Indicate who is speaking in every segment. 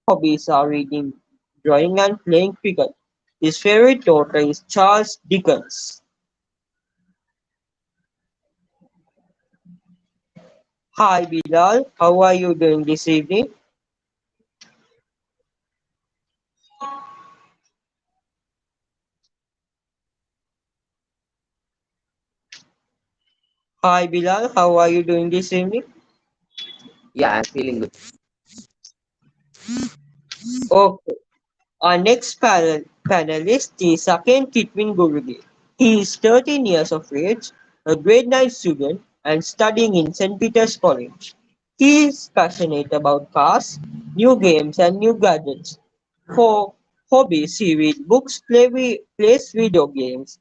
Speaker 1: hobbies are reading, drawing, and playing cricket. His favorite author is Charles Dickens. Hi Bilal, how are you doing this evening? Hi Bilal, how are you doing this evening?
Speaker 2: Yeah, I'm feeling good.
Speaker 1: Okay. Our next panelist is Aken Kitwin Gurugi. He is 13 years of age, a grade 9 student, and studying in St. Peter's College. He is passionate about cars, new games, and new gadgets. For hobbies, he reads books, plays video games,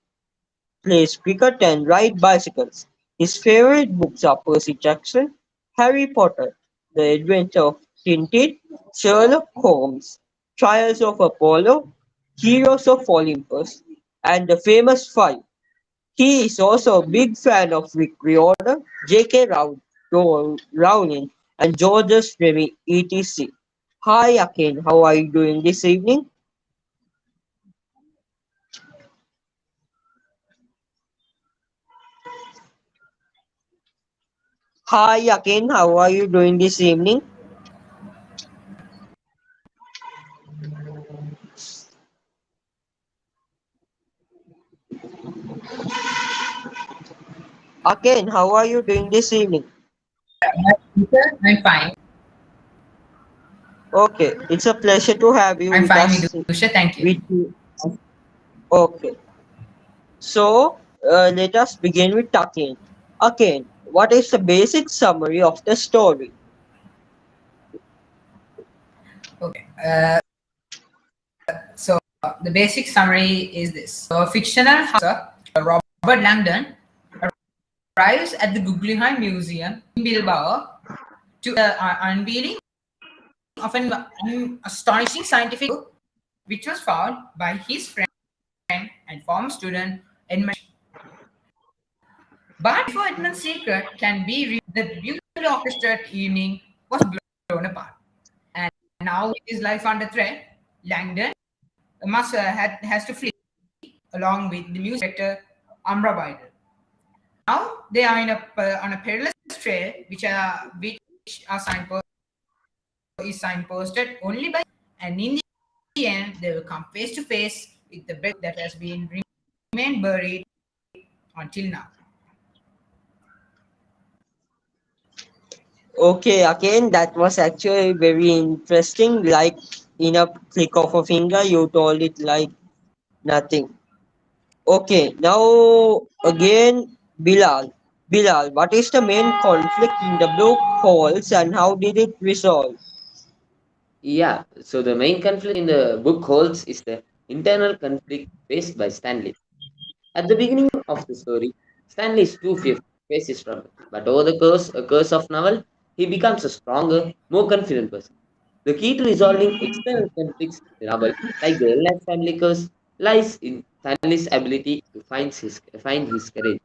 Speaker 1: plays cricket, and rides bicycles. His favorite books are Percy Jackson, Harry Potter, The Adventure of Tintin, Sherlock Holmes, Trials of Apollo, Heroes of Olympus, and The Famous Five. He is also a big fan of Rick Riordan, J.K. Rowling, and Georges Remy, etc. Hi Akin, how are you doing this evening? Hi Akin, how are you doing this evening? Akin, how are you doing this evening?
Speaker 3: I'm fine.
Speaker 1: Okay, it's a pleasure to have you
Speaker 3: I'm
Speaker 1: with
Speaker 3: fine,
Speaker 1: us.
Speaker 3: Vidusha. Thank you.
Speaker 1: With you. Okay, so let us begin with Akin. Akin, what is the basic summary of the story?
Speaker 3: Okay. The basic summary is this. So, fictional Robert Langdon arrives at the Guggenheim Museum in Bilbao to unveiling of an astonishing scientific book which was found by his friend and former student Edmund. But before Edmund's secret can be revealed, the beautifully orchestrated evening was blown apart. And now with his life under threat, Langdon has to flee along with the music director Umbra Bider. Now they are on a perilous trail which are signposted only by, and in the end they will come face to face with the book that has been remained buried until now.
Speaker 1: Okay, Akin, that was actually very interesting. Like in a click of a finger, you told it like nothing. Okay, now again, Bilal. Bilal, what is the main conflict in the book holds and how did it resolve?
Speaker 2: Yeah, so the main conflict in the book holds is the internal conflict faced by Stanley. At the beginning of the story, Stanley is too fearful to face his trouble, but over the course of novel, he becomes a stronger, more confident person. The key to resolving external conflicts in the novel, like the illness family curse, lies in Stanley's ability to find his courage.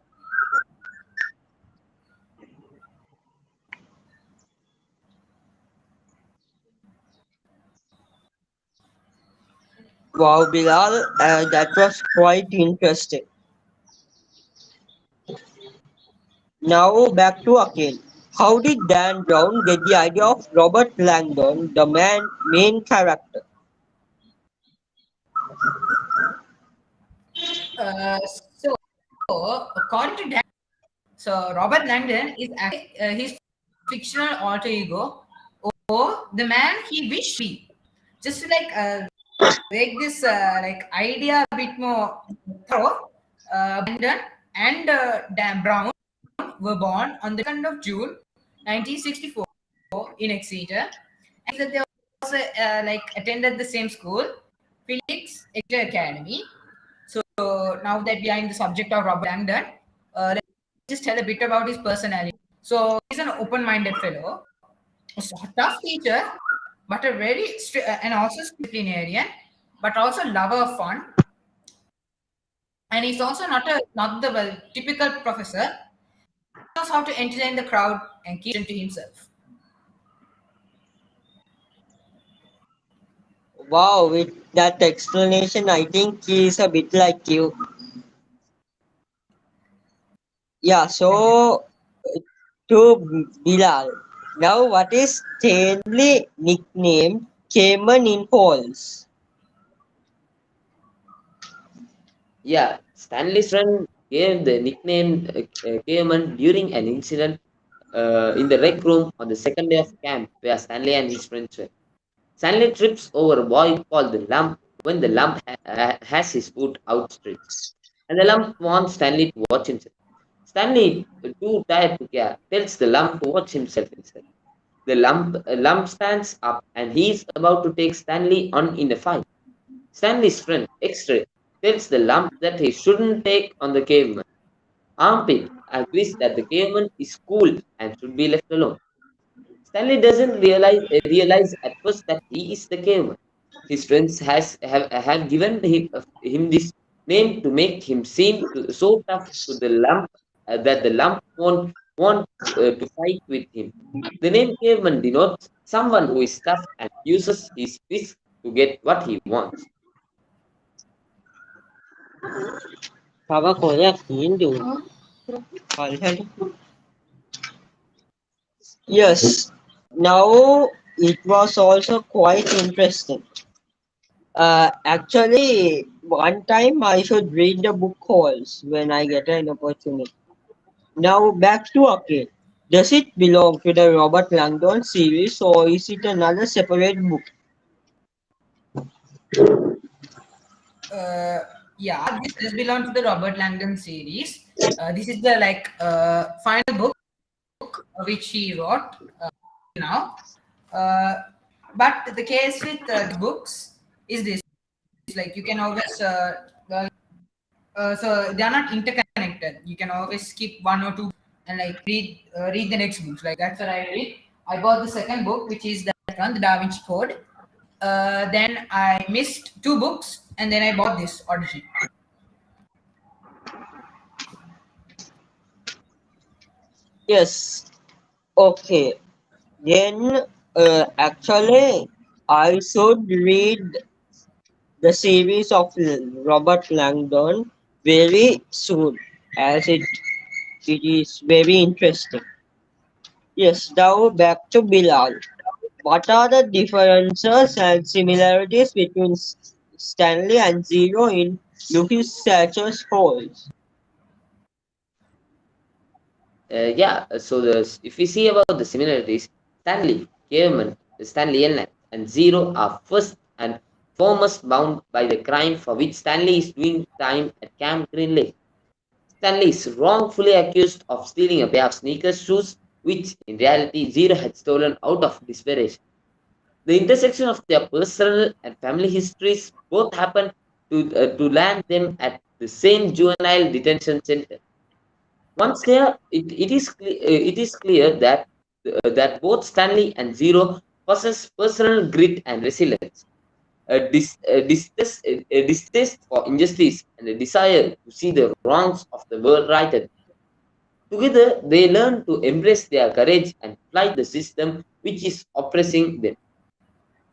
Speaker 1: Wow, Bilal, that was quite interesting. Now back to Akin. How did Dan Brown get the idea of Robert Langdon, the main character?
Speaker 3: Uh, so, according to Dan, so Robert Langdon is actually his fictional alter ego, or the man he wished to be. Just to make this idea a bit more thorough, Langdon and Dan Brown were born on the 2nd of June 1964 in Exeter, and that they also attended the same school, Felix Exeter Academy. So now that we are in the subject of Robert Langdon, let's just tell a bit about his personality. So he's an open-minded fellow, a tough teacher, but a and also disciplinarian, but also lover of fun. And he's also not the typical professor. He knows how to entertain the crowd and keep it to himself.
Speaker 1: Wow, with that explanation, I think he is a bit like you. Yeah,
Speaker 3: Thank you.
Speaker 1: so to Bilal. Now, what is Stanley nicknamed Cayman in Falls?
Speaker 2: Yeah, Stanley's friend gave the nickname Cayman during an incident in the rec room on the second day of camp where Stanley and his friends were. Stanley trips over a boy called the Lump when the Lump has his foot outstretched, and the Lump wants Stanley to watch himself. Stanley, too tired to care, tells the Lump to watch himself instead. The Lump stands up and he is about to take Stanley on in a fight. Stanley's friend, X-Ray, tells the Lump that he shouldn't take on the caveman. Armpit agrees that the caveman is cool and should be left alone. Stanley doesn't realize at first that he is the caveman. His friends have given him this name to make him seem so tough to the Lump that the Lump won't want to fight with him. The name caveman denotes someone who is tough and uses his fists to get what he wants.
Speaker 1: Baba Korea Hindu. Yes. Now it was also quite interesting. Actually, one time I should read the book calls when I get an opportunity. Now back to Arcade. Does it belong to the Robert Langdon series or is it another separate book?
Speaker 3: Uh, yeah, this does belong to the Robert Langdon series. This is the final book which he wrote now. Uh, but the case with the books is this: like you can always so they are not interconnected. You can always skip one or two and like read the next books. Like that's what I read. I bought the second book, which is that one, the Da Vinci Code. Then I missed two books, and then I bought this Odyssey.
Speaker 1: Yes. Okay. Then actually I should read the series of Robert Langdon very soon as it is very interesting. Yes, now back to Bilal. What are the differences and similarities between Stanley and Zero in Luffy's Satchers Falls?
Speaker 2: If we see about the similarities, Stanley, Caveman, Stanley Elnett, and Zero are first and foremost bound by the crime for which Stanley is doing time at Camp Green Lake. Stanley is wrongfully accused of stealing a pair of sneakers shoes, which in reality Zero had stolen out of desperation. The intersection of their personal and family histories both happen to land them at the same juvenile detention center. Once there, it is clear that both Stanley and Zero possess personal grit and resilience, a distaste for injustice, and a desire to see the wrongs of the world righted. Together, they learn to embrace their courage and fight the system which is oppressing them.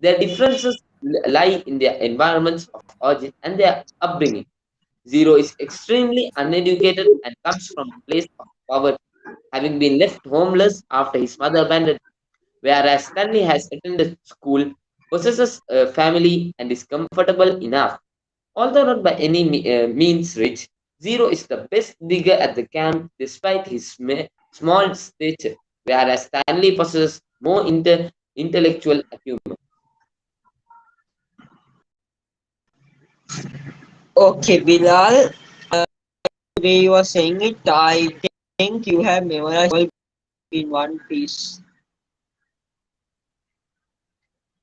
Speaker 2: Their differences lie in their environments of origin and their upbringing. Zero is extremely uneducated and comes from a place of poverty, having been left homeless after his mother abandoned him, whereas Stanley has attended school, possesses a family, and is comfortable enough. Although not by any means rich, Zero is the best digger at the camp despite his small stature, whereas Stanley possesses more intellectual acumen.
Speaker 1: Okay, Bilal, the way you are saying it, I think you have memorized all in one piece.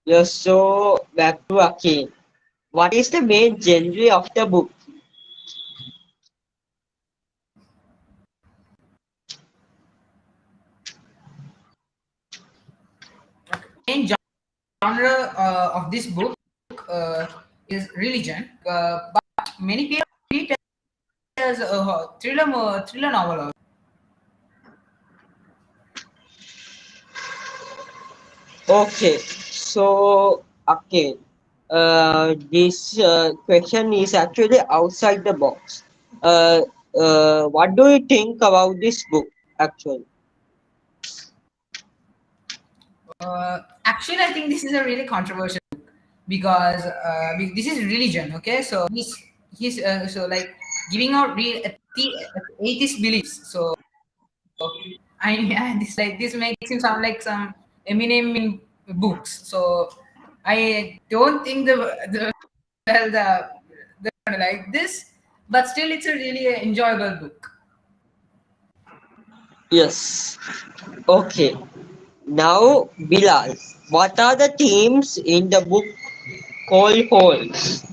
Speaker 1: Yes, so back to Akin. What is the main genre of the book?
Speaker 3: Main genre of this book uh, is religion, but many people read it as a thriller novel.
Speaker 1: Okay, so Akin, this question is actually outside the box. Uh, what do you think about this book actually?
Speaker 3: Actually, I think this is a really controversial because this is religion. Okay, so he's so like giving out real atheist beliefs. So I this like this makes him sound like some Eminem in books. So I don't think the like this, but still it's a really enjoyable book.
Speaker 1: Yes. Okay. Now, Bilal, what are the themes in the book called Holes?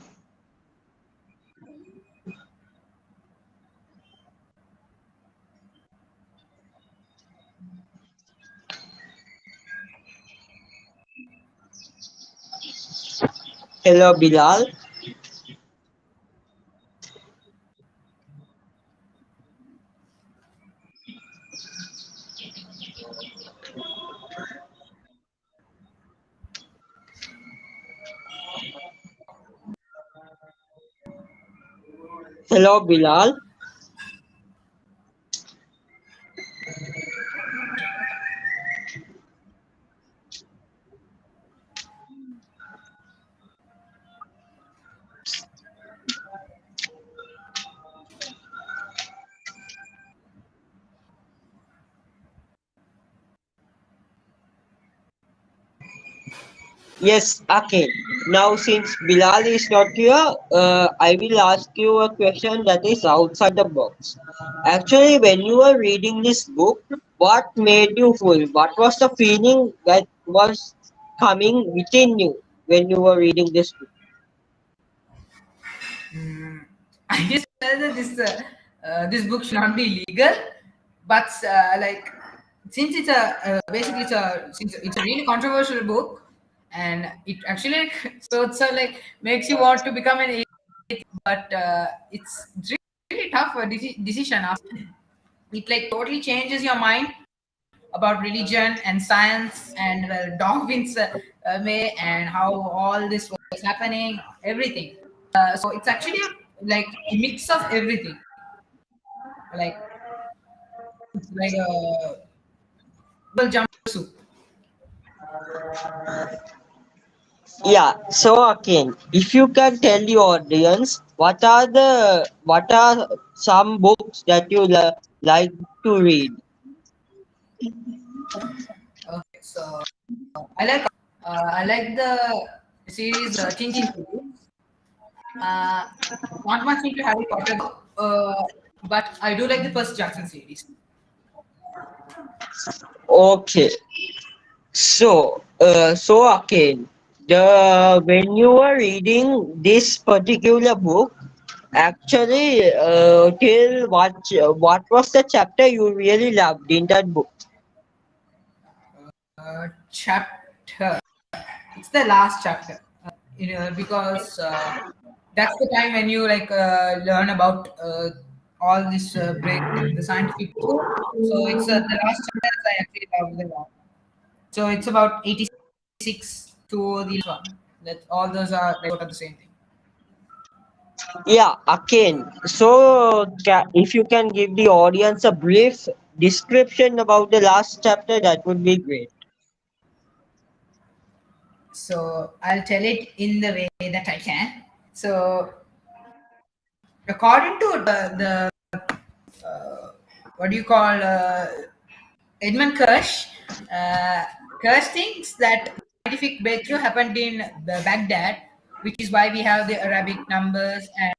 Speaker 1: Hello, Bilal. Hello, Bilal. Yes, okay. Now, since Bilal is not here, I will ask you a question that is outside the box. Actually, when you were reading this book, what made you feel? What was the feeling that was coming within you when you were reading this book?
Speaker 3: Mm, I just felt that this book should not be legal, but like since it's a basically since it's a really controversial book, and it actually so it's like makes you want to become an atheist, but it's really tough decision. It like totally changes your mind about religion and science and Darwin's way and how all this was happening, everything. So it's actually like a mix of everything. Like it's like a double jump soup.
Speaker 1: Yeah, so again, if you can tell the audience what are some books that you like to read?
Speaker 3: Okay, so I like the series Tintin series. Uh, Not much into Harry Potter, though, but I do like the Percy Jackson series.
Speaker 1: Okay, so again, the when you were reading this particular book, actually, till what was the chapter you really loved in that book?
Speaker 3: Chapter. It's the last chapter. Because that's the time when you like learn about all this breakthrough, the scientific breakthrough. So it's the last chapter that I actually love the lot. So it's about 86 to the last one. That all those are like sort of the same thing.
Speaker 1: Yeah, again, so if you can give the audience a brief description about the last chapter, that would be great.
Speaker 3: So I'll tell it in the way that I can. So according to the what do you call Edmund Kirsch, Kirsch thinks that scientific breakthrough happened in the Baghdad, which is why we have the Arabic numbers and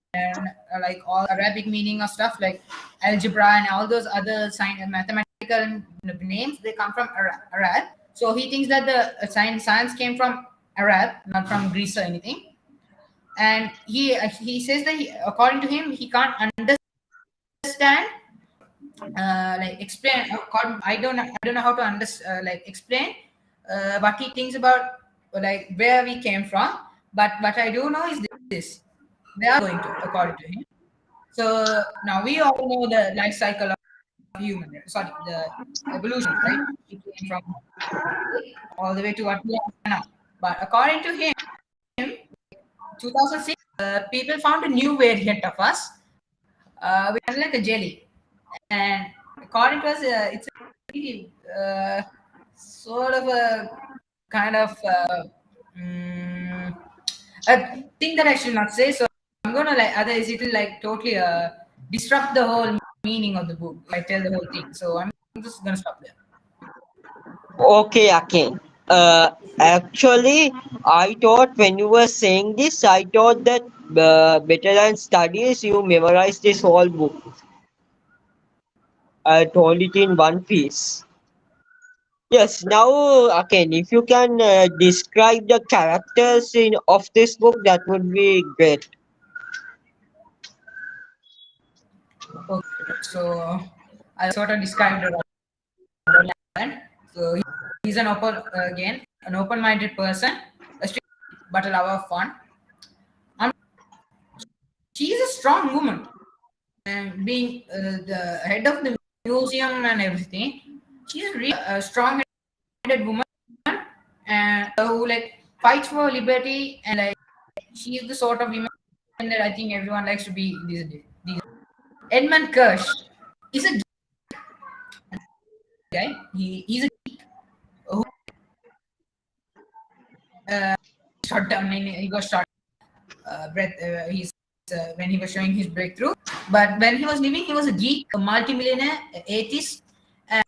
Speaker 3: like all Arabic meaning of stuff like algebra and all those other mathematical names. They come from Arab. So he thinks that the science came from Arab, not from Greece or anything. And he says that according to him, he can't understand like explain I don't know how to like explain what he thinks about like where we came from, but what I do know is this: they are going to, according to him. So now we all know the life cycle of human, sorry, the evolution, right? It came from all the way to what we are now. But according to him, 2006, people found a new variant of us, which is like a jelly. And according to us, it's a really, sort of a kind of mm, a thing that I should not say. So I'm gonna like otherwise it will like totally disrupt the whole meaning of the book. If I tell the whole thing, so I'm just gonna stop there.
Speaker 1: Okay, Akin. Actually, I thought when you were saying this, I thought that better than studies, you memorized this whole book. I told it in one piece. Yes, now, Akin, if you can describe the characters of this book, that would be great.
Speaker 3: Okay, so I sort of described the Robert Langdon. So he's an again an open-minded person, a strict but a lover of fun. And she's a strong woman, and being the head of the museum and everything, she's really a strong-headed woman and who like fights for liberty, and like she is the sort of woman that I think everyone likes to be these days. Edmund Kirsch is a guy. He's a who shot down. He got shot. Breath. He's when he was showing his breakthrough. But when he was living, he was a geek, a multimillionaire, an atheist, and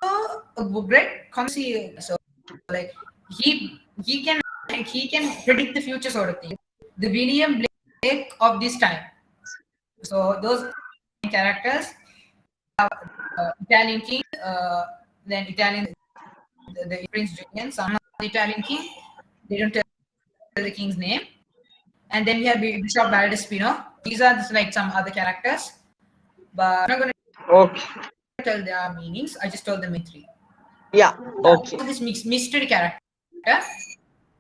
Speaker 3: a great conspiracy. So like he can he can predict the future sort of thing. The William Blake of this time. So those characters, Italian king, then Italian the Prince Julian, son of the Italian king. They don't tell the king's name. And then we have Bishop Valdespino. These are just like some other characters, but I'm not going
Speaker 1: Okay.
Speaker 3: to tell their meanings. I just told them in three.
Speaker 1: Yeah, okay.
Speaker 3: So this mixed mystery character.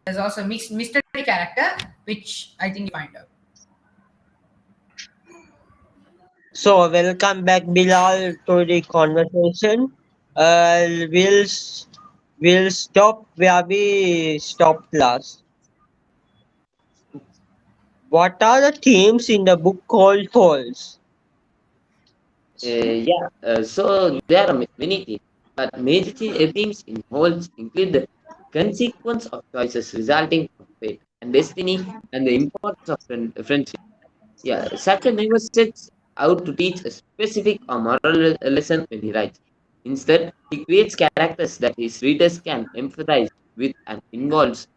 Speaker 3: There's also mixed mystery character, which I think you find out.
Speaker 1: So, welcome back, Bilal, to the conversation. Uh, we'll, s- we'll stop where we stopped last. What are the themes in the book called Holes?
Speaker 2: Yeah, so there are many themes, but major themes in wholes include the consequence of choices resulting from fate and destiny and the importance of friendship. Yeah, such a never sets out to teach a specific or moral lesson when he writes. Instead, he creates characters that his readers can empathize with and involves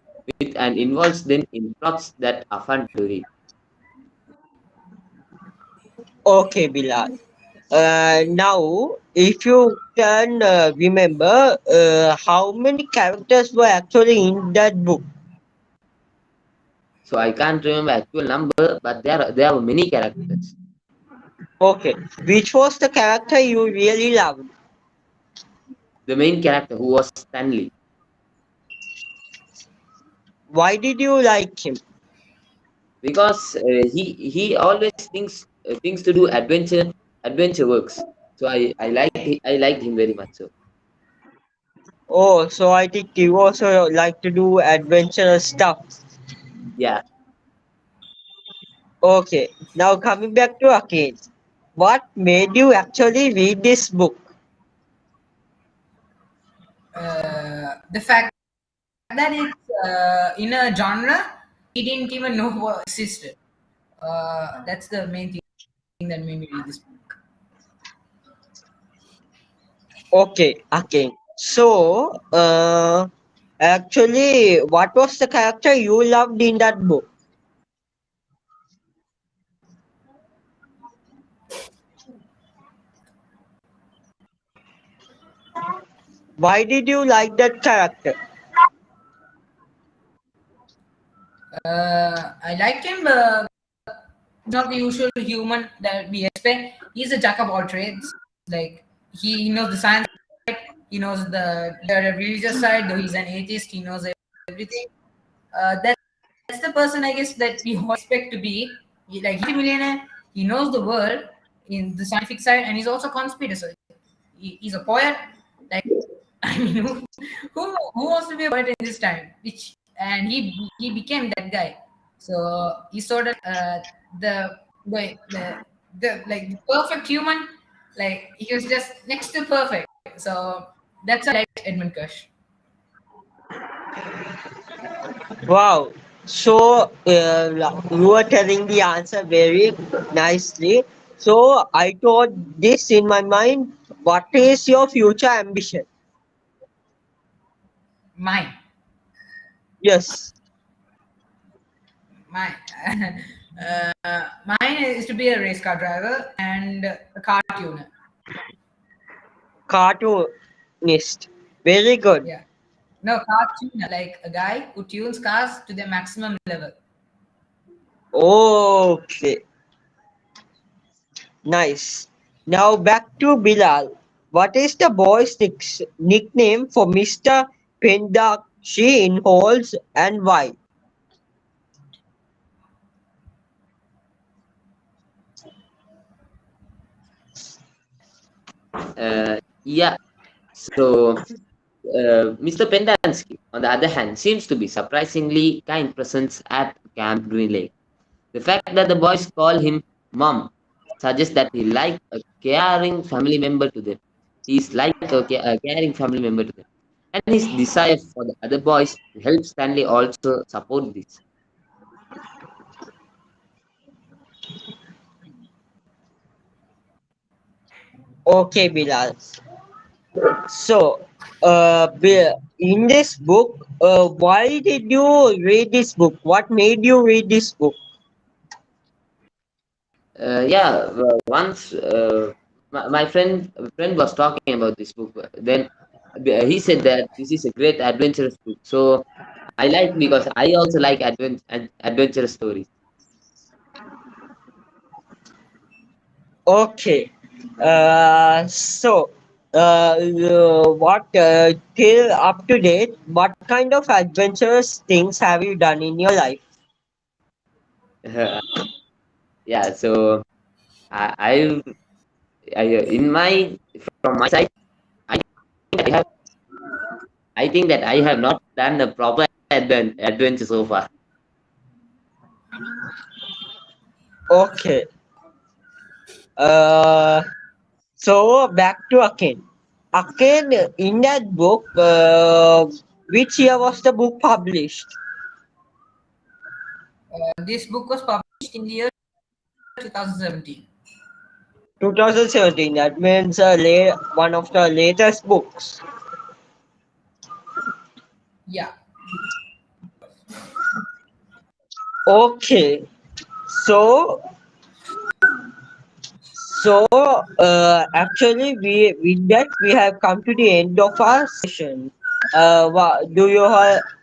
Speaker 2: them in plots that are fun to read.
Speaker 1: Okay, Bilal. Now, if you can remember, how many characters were actually in that book?
Speaker 2: So I can't remember actual number, but there are many characters.
Speaker 1: Okay. Which was the character you really loved?
Speaker 2: The main character who was Stanley,
Speaker 1: Why did you like him?
Speaker 2: because he always thinks to do adventure works. So I liked him very much. So
Speaker 1: Oh, so I think you also like to do adventurous stuff.
Speaker 2: yeah.
Speaker 1: Okay. Now coming back to Akin. What made you actually read this book?
Speaker 3: The fact that it's in a genre he didn't even know what existed. That's the main thing that made me read this book.
Speaker 1: Okay, Akin. So, actually, what was the character you loved in that book? Why did you like that character?
Speaker 3: I liked him. Not the usual human that we expect. He's a jack of all trades. Like he knows the science side, he knows the religious side. Though he's an atheist, he knows everything. That's the person I guess that we all expect to be. Like he's a millionaire. He knows the world in the scientific side, and he's also a conspirator. He's a poet. Like I mean, who wants to be a poet in this time? Which and he became that guy. So he's sort of the the perfect human. Like he was just next to perfect. So that's why I liked Edmund Kush.
Speaker 1: Wow. So you were telling the answer very nicely. So I thought this in my mind. What is your future ambition?
Speaker 3: Mine,
Speaker 1: Yes,
Speaker 3: mine, mine is to be a race car driver and a car tuner.
Speaker 1: cartoonist. Very good.
Speaker 3: Yeah. No, car tuner, like a guy who tunes cars to their maximum level.
Speaker 1: Okay, nice. Now back to Bilal. What is the boy's nickname for Mr. Pendakshi in Halls and why?
Speaker 2: Yeah. So Mr. Pendansky, on the other hand, seems to be surprisingly kind presence at Camp Green Lake. The fact that the boys call him Mom suggests that he like a caring family member to them. He's like a caring family member to them. And his desire for the other boys to help Stanley also support this.
Speaker 1: Okay, Bilal. So, in this book, why did you read this book? What made you read this book?
Speaker 2: Yeah, once my friend was talking about this book. Then he said that this is a great adventurous book. So I like because I also like adventurous stories.
Speaker 1: Okay. So, what till up to date? What kind of adventurous things have you done in your life?
Speaker 2: Yeah, so I, I, in my from my side, I think I have I think that I have not done a proper adventure so far.
Speaker 1: Okay. Uh, so back to Akin. Akin, in that book, which year was the book published?
Speaker 3: This book was published in the year 2017.
Speaker 1: 2017. That means one of the latest books.
Speaker 3: Yeah.
Speaker 1: Okay. So, actually, we with that we have come to the end of our session. Do you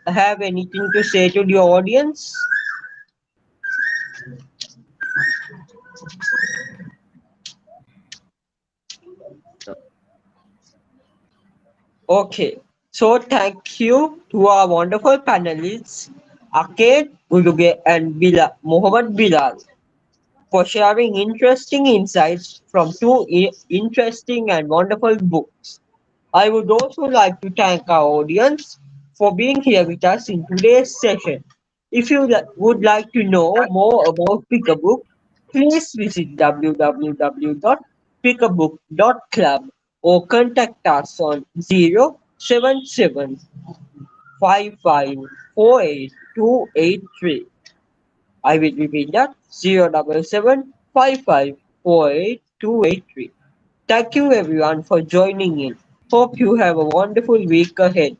Speaker 1: have anything to say to the audience?
Speaker 2: So,
Speaker 1: Okay. So, thank you to our wonderful panelists, Akid, Uluge, and Muhammad Bilal, for sharing interesting insights from two interesting and wonderful books. I would also like to thank our audience for being here with us in today's session. If you would like to know more about Pick a Book, please visit www.pickabook.club or contact us on 07755482283. I will repeat that 07755482283. Thank you everyone for joining in. Hope you have a wonderful week ahead.